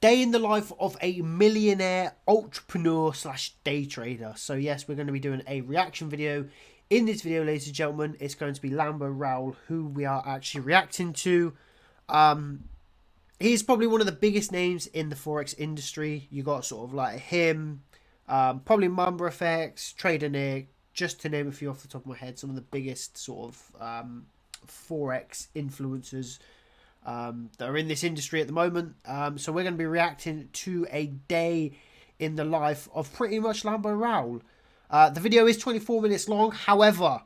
day in the life of a millionaire entrepreneur slash day trader. So yes, we're going to be doing a reaction video. In this video, ladies and gentlemen, it's going to be LamboRaul, who we are actually reacting to. He's probably one of the biggest names in the Forex industry. You got sort of like him, probably MILLIONAIRE, Trader Nick, just to name a few off the top of my head, some of the biggest sort of Forex influencers that are in this industry at the moment. So we're going to be reacting to a day in the life of pretty much LamboRaul. The video is 24 minutes long. However,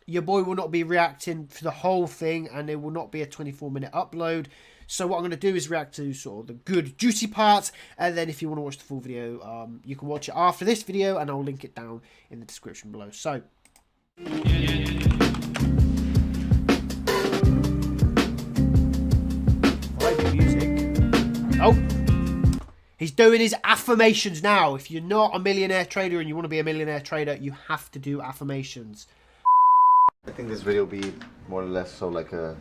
your boy will not be reacting for the whole thing, and it will not be a 24-minute upload. So what I'm going to do is react to sort of the good, juicy parts, and then if you want to watch the full video, you can watch it after this video, and I'll link it down in the description below. So music. Oh, he's doing his affirmations now. If you're not a millionaire trader and you want to be a millionaire trader, you have to do affirmations. I think this video will be more or less so like a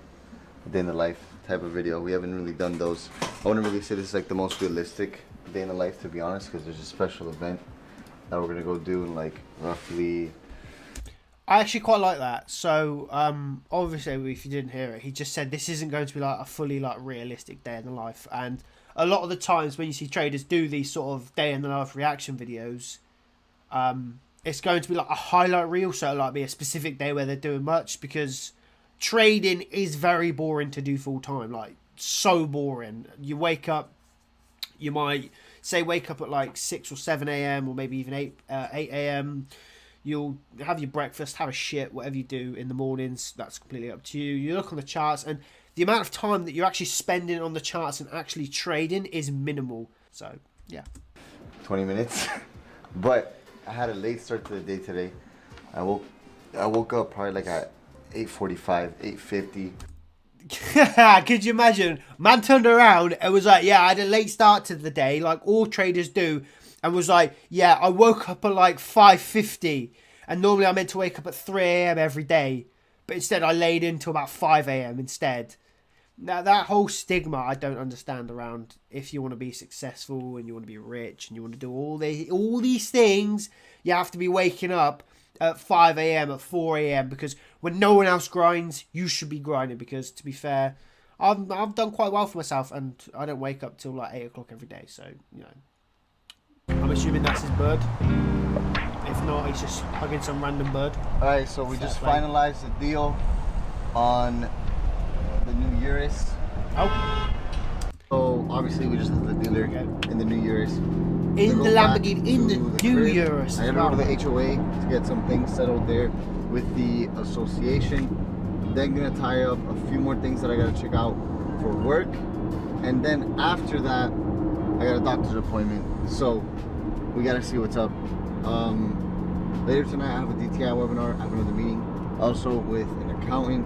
day in the life type of video. We haven't really done those. I wouldn't really say this is like the most realistic day in the life, to be honest, because there's a special event that we're gonna go do in like roughly. I actually quite like that. So obviously, if you didn't hear it, he just said this isn't going to be like a fully like realistic day in the life. And a lot of the times when you see traders do these sort of day in the life reaction videos, it's going to be like a highlight reel, so it'll like be a specific day where they're doing much, because trading is very boring to do full time. Like, so boring. You wake up, you might say wake up at like 6 or 7 a.m. or maybe even 8 a.m. You'll have your breakfast, have a shit, whatever you do in the mornings, that's completely up to you. You look on the charts, and the amount of time that you're actually spending on the charts and actually trading is minimal. So, yeah. 20 minutes. But I had a late start to the day today. I woke up probably like at 8:45, 8:50. Could you imagine? Man turned around and was like, yeah, I had a late start to the day, like all traders do, and was like, yeah, I woke up at like 5:50, and normally I'm meant to wake up at 3 a.m. every day, but instead I laid in till about 5 a.m. instead. Now, that whole stigma I don't understand around if you want to be successful and you want to be rich and you want to do all these things, you have to be waking up at 5 a.m, at 4 a.m, because when no one else grinds, you should be grinding. Because to be fair, I've done quite well for myself, and I don't wake up till like 8 o'clock every day. So, you know, I'm assuming that's his bird. If not, he's just hugging some random bird. Alright, so we just finalized the deal on the new Urus. Oh. So obviously we just did the dealer in the new Urus. In the Lamborghini, in the new Urus. I gotta go to the HOA to get some things settled there with the association. Then gonna tie up a few more things that I gotta check out for work. And then after that, I got a doctor's appointment. So we gotta see what's up. Later tonight I have a DTI webinar. I have another meeting also with an accountant.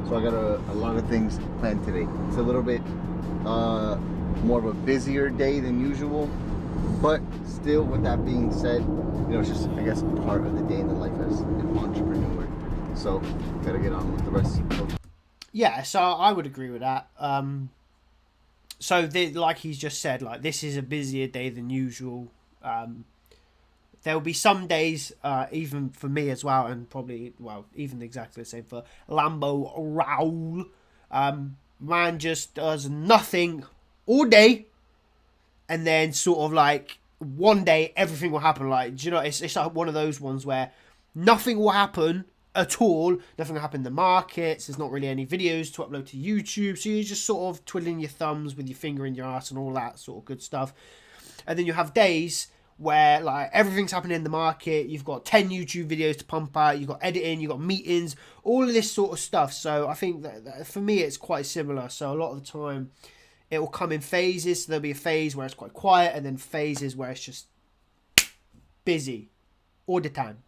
So I got a lot of things planned today. It's a little bit more of a busier day than usual, but still, with that being said, you know, it's just, I guess, part of the day in the life as an entrepreneur. So gotta get on with the rest. Yeah, so I would agree with that. So like he's just said, like, this is a busier day than usual. There will be some days, even for me as well, and probably, well, even exactly the same for LamboRaul. Man just does nothing all day, and then sort of like one day everything will happen. Like, do you know, it's like one of those ones where nothing will happen at all. Nothing will happen in the markets. There's not really any videos to upload to YouTube, so you're just sort of twiddling your thumbs with your finger in your ass and all that sort of good stuff. And then you have days where like everything's happening in the market. You've got 10 YouTube videos to pump out. You've got editing. You've got meetings. All of this sort of stuff. So I think that for me it's quite similar. So a lot of the time it will come in phases. So there'll be a phase where it's quite quiet, and then phases where it's just busy all the time.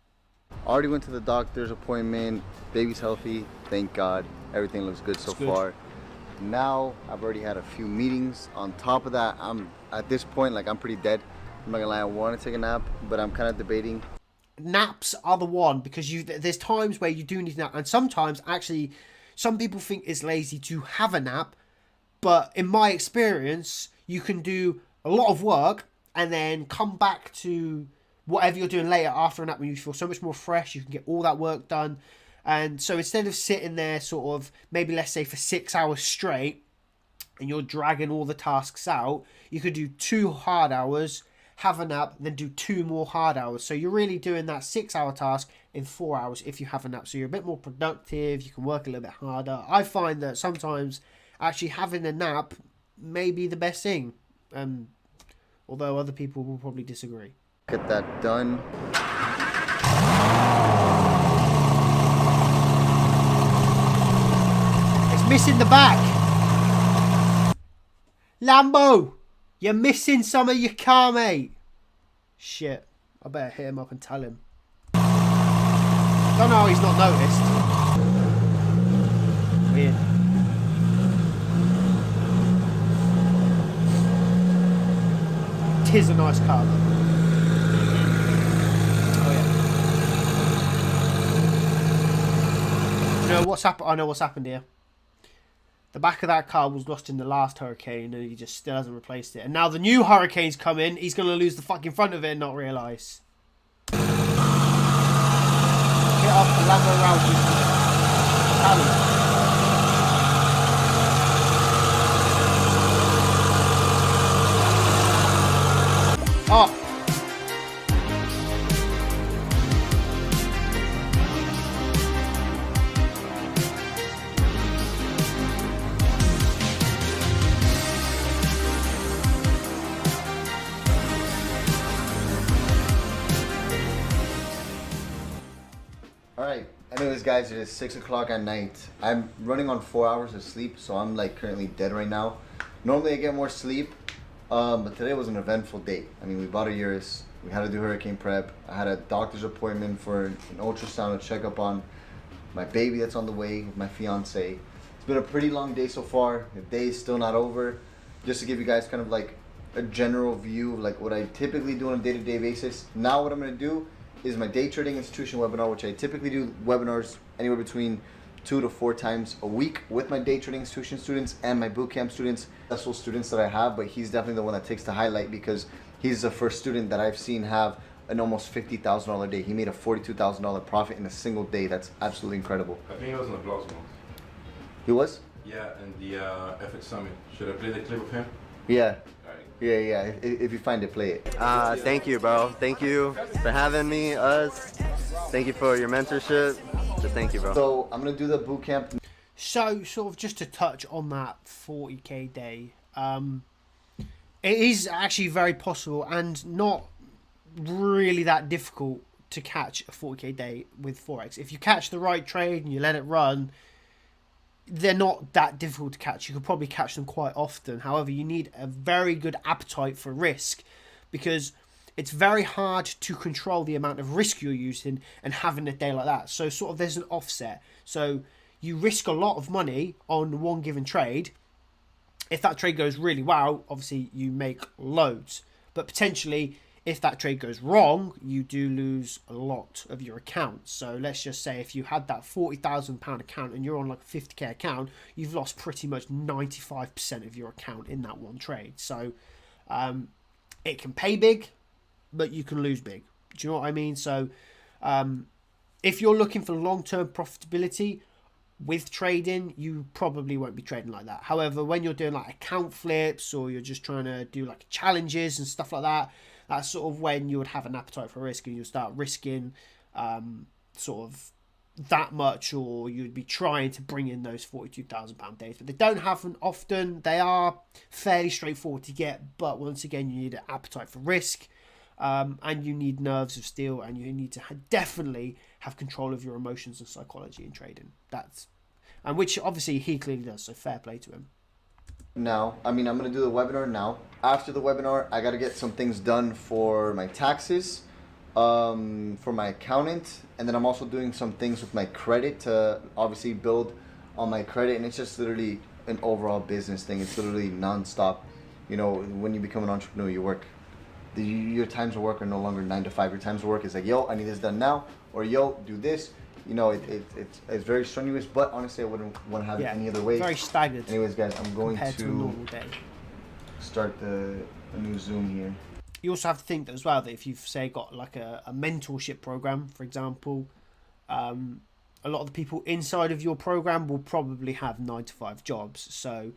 Already went to the doctor's appointment. Baby's healthy, thank God. Everything looks good so far. Now I've already had a few meetings. On top of that, I'm at this point, like, I'm pretty dead. I'm not gonna lie, I want to take a nap, but I'm kind of debating. Naps are the one, because there's times where you do need a nap, and sometimes actually some people think it's lazy to have a nap, But in my experience, you can do a lot of work and then come back to whatever you're doing later after a nap when you feel so much more fresh. You can get all that work done. And so instead of sitting there sort of maybe let's say for 6 hours straight and you're dragging all the tasks out, you could do 2 hard hours, have a nap, then do 2 more hard hours. So you're really doing that 6-hour task in 4 hours if you have a nap. So you're a bit more productive. You can work a little bit harder. I find that sometimes actually having a nap may be the best thing. Although other people will probably disagree. Get that done. It's missing the back. Lambo, you're missing some of your car, mate. Shit, I better hit him up and tell him. Don't know how he's not noticed. Weird. Tis a nice car though. Oh yeah. You know what's happened? I know what's happened here. The back of that car was lost in the last hurricane and he just still hasn't replaced it. And now the new hurricane's come in, he's going to lose the fucking front of it and not realise. Get off the LamboRaul. Oh. Alright, anyways guys, it is 6 o'clock at night. I'm running on 4 hours of sleep, so I'm like currently dead right now. Normally I get more sleep, but today was an eventful day. I mean, we bought a Urus, we had to do hurricane prep, I had a doctor's appointment for an ultrasound to check up on my baby that's on the way with my fiance. It's been a pretty long day so far. The day is still not over. Just to give you guys kind of like a general view of like what I typically do on a day-to-day basis. Now what I'm going to do is my day trading institution webinar, which I typically do webinars anywhere between 2 to 4 times a week with my day trading institution students and my bootcamp students, successful students that I have. But he's definitely the one that takes the highlight because he's the first student that I've seen have an almost $50,000 day. He made a $42,000 profit in a single day. That's absolutely incredible. I think he was in the vlogs once. He was? Yeah, in the FX Summit. Should I play the clip of him? Yeah. Alright. Yeah. If you find it, play it. Thank you, bro. Thank you for having me, us. Thank you for your mentorship. So thank you, bro. So I'm gonna do the boot camp. So, sort of just to touch on that 40k day, it is actually very possible and not really that difficult to catch a 40k day with Forex. If you catch the right trade and you let it run, they're not that difficult to catch. You could probably catch them quite often. However, you need a very good appetite for risk because it's very hard to control the amount of risk you're using and having a day like that. So sort of there's an offset. So you risk a lot of money on one given trade. If that trade goes really well, obviously you make loads. But potentially, if that trade goes wrong, you do lose a lot of your account. So let's just say if you had that £40,000 account and you're on like a 50k account, you've lost pretty much 95% of your account in that one trade. So it can pay big, but you can lose big. Do you know what I mean? So if you're looking for long-term profitability with trading, you probably won't be trading like that. However, when you're doing like account flips or you're just trying to do like challenges and stuff like that, that's sort of when you would have an appetite for risk and you'll start risking sort of that much, or you'd be trying to bring in those £42,000 days. But they don't happen often. They are fairly straightforward to get, but once again, you need an appetite for risk and you need nerves of steel, and you need to definitely have control of your emotions and psychology in trading. And which obviously he clearly does, so fair play to him. Now, I'm gonna do the webinar now. After the webinar, I gotta get some things done for my taxes, for my accountant, and then I'm also doing some things with my credit to obviously build on my credit. And it's just literally an overall business thing. It's literally non-stop. You know, when you become an entrepreneur, you work. Your times of work are no longer 9 to 5. Your times of work is like, yo, I need this done now, or yo, do this. you know, it's very strenuous, but honestly, I wouldn't want to have it any other way. Very staggered. Anyways, guys, I'm going compared to a normal day. start a new Zoom here. You also have to think that as well that if you've say got like a mentorship program, for example, a lot of the people inside of your program will probably have 9 to 5 jobs, so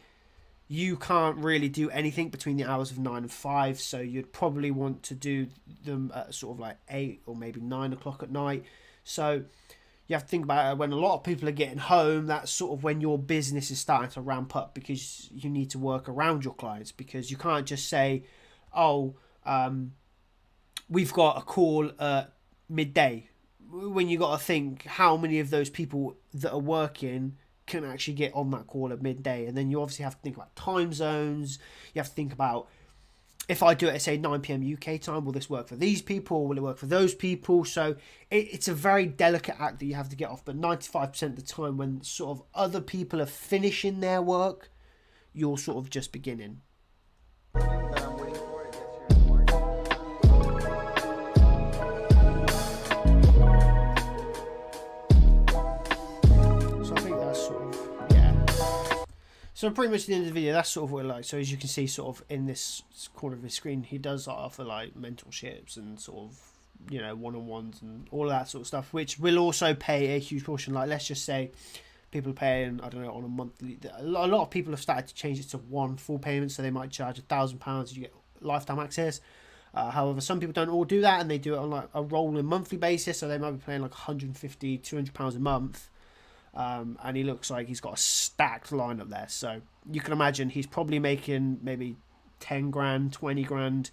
you can't really do anything between the hours of 9 and 5. So you'd probably want to do them at sort of like 8 or maybe 9 o'clock at night. So you have to think about it when a lot of people are getting home. That's sort of when your business is starting to ramp up, because you need to work around your clients, because you can't just say, oh, we've got a call at midday, when you got to think how many of those people that are working can actually get on that call at midday. And then you obviously have to think about time zones. You have to think about, if I do it at say 9 p.m. UK time, will this work for these people, or will it work for those people? So it's a very delicate act that you have to get off. But 95% of the time, when sort of other people are finishing their work, you're sort of just beginning. So pretty much at the end of the video, that's sort of what it like. So as you can see, sort of in this corner of his screen, he does offer like mentorships and sort of, you know, one-on-ones and all of that sort of stuff, which will also pay a huge portion. Like, let's just say people are paying, I don't know, on a monthly. A lot of people have started to change it to one full payment, so they might charge £1,000. You get lifetime access. However, some people don't all do that, and they do it on like a rolling monthly basis, so they might be paying like £150, £200 a month. And he looks like he's got a stacked lineup there, so you can imagine he's probably making maybe 10 grand, 20 grand,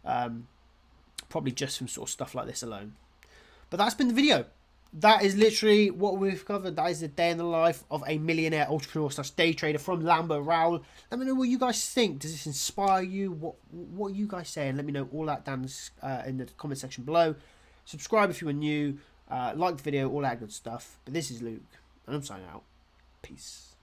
probably just from sort of stuff like this alone. But that's been the video. That is literally what we've covered. That is the day in the life of a millionaire entrepreneur / day trader from LamboRaul. Let me know what you guys think. Does this inspire you? What are you guys saying? Let me know all that down in the comment section below. Subscribe if you are new. Like the video, all that good stuff. But this is Luke, and I'm signing out. Peace.